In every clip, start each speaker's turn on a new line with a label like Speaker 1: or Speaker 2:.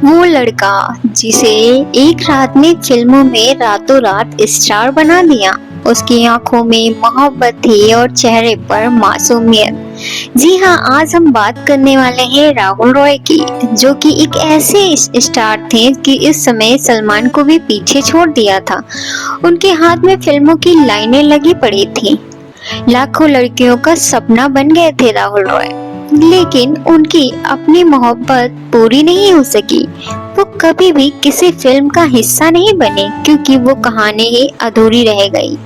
Speaker 1: वो लड़का जिसे एक रात में फिल्मों में रातों रात स्टार बना दिया। उसकी आंखों में मोहब्बत थी और चेहरे पर मासूमियत। जी हाँ, आज हम बात करने वाले हैं राहुल रॉय की, जो कि एक ऐसे स्टार थे कि इस समय सलमान को भी पीछे छोड़ दिया था। उनके हाथ में फिल्मों की लाइनें लगी पड़ी थी। लाखों लड़कियों का सपना बन गए थे राहुल रॉय, लेकिन उनकी अपनी मोहब्बत पूरी नहीं हो सकी। वो कभी भी किसी फिल्म का हिस्सा नहीं बने क्योंकि वो कहानी ही अधूरी रह गई।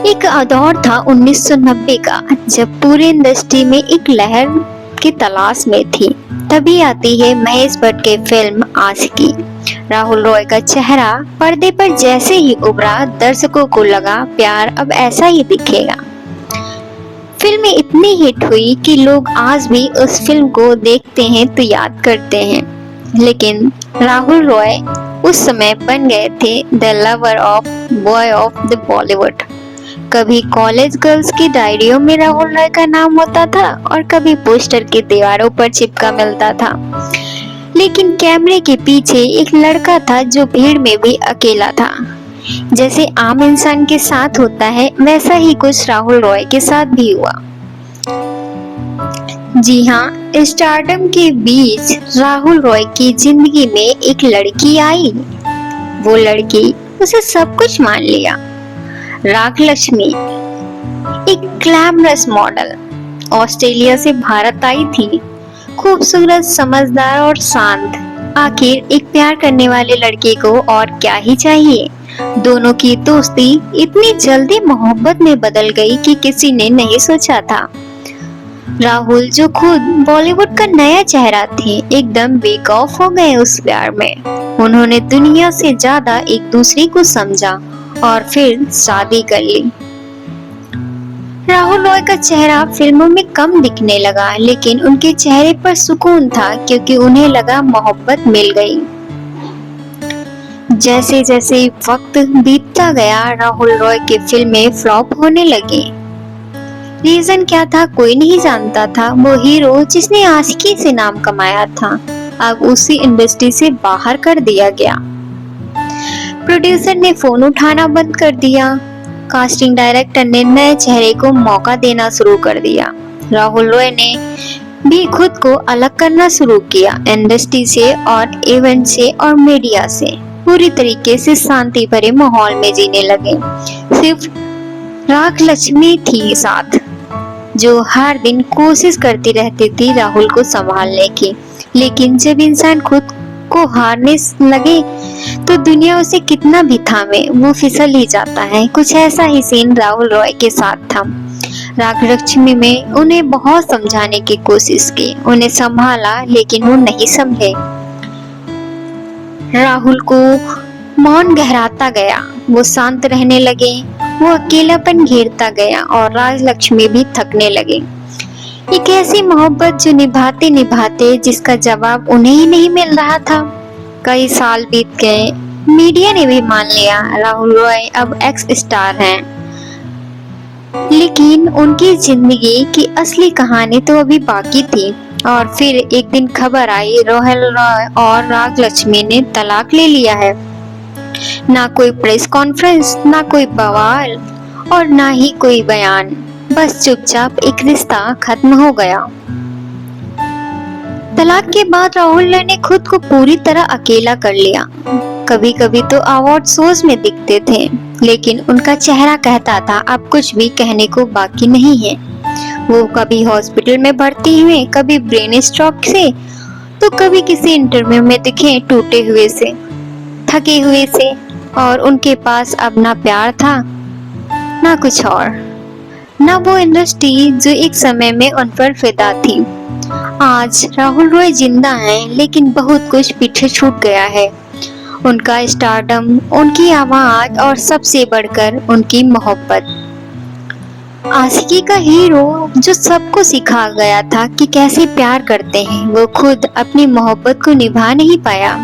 Speaker 1: एक दौर था 1990 का, जब पूरी इंडस्ट्री में एक लहर की तलाश में थी। तभी आती है महेश भट्ट की फिल्म आशिकी। राहुल रॉय का चेहरा पर्दे पर जैसे ही उभरा, दर्शकों को लगा प्यार अब ऐसा ही दिखेगा। फिल्म इतनी हिट हुई कि लोग आज भी उस फिल्म को देखते हैं तो याद करते हैं। लेकिन राहुल रॉय उस समय बन गए थे the lover of boy of the Bollywood. कभी कॉलेज गर्ल्स की डायरियों में राहुल रॉय का नाम होता था और कभी पोस्टर की दीवारों पर चिपका मिलता था। लेकिन कैमरे के पीछे एक लड़का था जो भीड़ में भी अकेला था। जैसे आम इंसान के साथ होता है, वैसा ही कुछ राहुल रॉय के साथ भी हुआ। जी हाँ, स्टारडम के बीच राहुल रॉय की जिंदगी में एक लड़की आई। वो लड़की उसे सब कुछ मान लिया। राजलक्ष्मी, एक ग्लैमरस मॉडल, ऑस्ट्रेलिया से भारत आई थी। खूबसूरत, समझदार और शांत। आखिर एक प्यार करने वाले लड़के को और क्या ही चाहिए। दोनों की दोस्ती इतनी जल्दी मोहब्बत में बदल गई कि किसी ने नहीं सोचा था। राहुल, जो खुद बॉलीवुड का नया चेहरा थे, एकदम बेखौफ हो गए उस प्यार में। उन्होंने दुनिया से ज्यादा एक दूसरे को समझा और फिर शादी कर ली। राहुल रॉय का चेहरा फिल्मों में कम दिखने लगा, लेकिन उनके चेहरे पर सुकून था क्योंकि उन्हें लगा मोहब्बत मिल गई। जैसे जैसे वक्त बीतता गया, राहुल रॉय की फिल्में फ्लॉप होने लगी। रीजन क्या था कोई नहीं जानता था। वो हीरो जिसने आशिकी से नाम कमाया था, अब उसी इंडस्ट्री से बाहर कर दिया गया। प्रोड्यूसर ने फोन उठाना बंद कर दिया। कास्टिंग डायरेक्टर ने नए चेहरे को मौका देना शुरू कर दिया। राहुल रॉय ने भी खुद को अलग करना शुरू किया, इंडस्ट्री से और इवेंट से और मीडिया से। पूरी तरीके से शांति भरे माहौल में जीने लगे। सिर्फ राजलक्ष्मी थी साथ, जो हर दिन कोशिश करती रहती थी राहुल को संभालने की। लेकिन जब इंसान खुद को हारने लगे तो दुनिया उसे कितना भी थामे, वो फिसल ही जाता है। कुछ ऐसा ही सीन राहुल रॉय के साथ था। राजलक्ष्मी में उन्हें बहुत समझाने की कोशिश की, उन्हें संभाला, लेकिन वो नहीं समझे। राहुल को मौन गहराता गया, वो शांत रहने लगे। वो अकेलापन घेरता गया और राजलक्ष्मी भी थकने लगे। एक ऐसी मोहब्बत जो निभाते निभाते जिसका जवाब उन्हें ही नहीं मिल रहा था। कई साल बीत गए, मीडिया ने भी मान लिया राहुल रॉय अब एक्स स्टार हैं। लेकिन उनकी जिंदगी की असली कहानी तो अभी बाकी थी। और फिर एक दिन खबर आई, राहुल रॉय और राजलक्ष्मी ने तलाक ले लिया है। ना कोई प्रेस कॉन्फ्रेंस, ना कोई बवाल और ना ही कोई बयान, बस चुपचाप एक रिश्ता खत्म हो गया। तलाक के बाद राहुल ने खुद को पूरी तरह अकेला कर लिया। कभी कभी तो अवार्ड शोज में दिखते थे, लेकिन उनका चेहरा कहता था अब कुछ भी कहने को बाकी नहीं है। वो कभी हॉस्पिटल में भर्ती हुए, कभी ब्रेन स्ट्रोक से, तो कभी किसी इंटरव्यू में दिखे टूटे हुए से, थके हुए से। और उनके पास अब ना प्यार था, ना कुछ और, ना वो इंडस्ट्री जो एक समय में उन पर फिदा थी। आज राहुल रॉय जिंदा हैं, लेकिन बहुत कुछ पीछे छूट गया है। उनका स्टारडम, उनकी आवाज और सबसे बढ़कर उनकी मोहब्बत। आशिकी का हीरो जो सबको सिखा गया था कि कैसे प्यार करते हैं, वो खुद अपनी मोहब्बत को निभा नहीं पाया।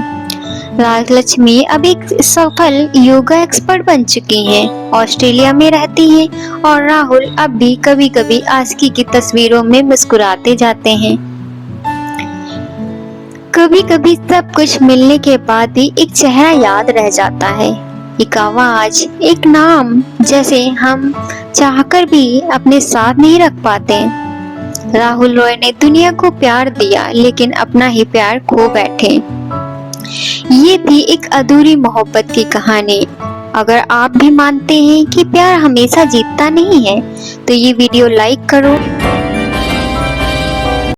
Speaker 1: राजलक्ष्मी अब एक सफल योगा एक्सपर्ट बन चुकी हैं, ऑस्ट्रेलिया में रहती हैं और राहुल अब भी कभी कभी आशिकी की तस्वीरों में मुस्कुराते जाते हैं। कभी कभी सब कुछ मिलने के बाद भी एक चेहरा याद रह जाता है, एक आवाज, एक नाम, जैसे हम चाहकर भी अपने साथ नहीं रख पाते। राहुल रॉय ने दुनिया को प्यार दिया लेकिन अपना ही प्यार खो बैठे। ये थी एक अधूरी मोहब्बत की कहानी। अगर आप भी मानते हैं कि प्यार हमेशा जीतता नहीं है तो ये वीडियो लाइक करो।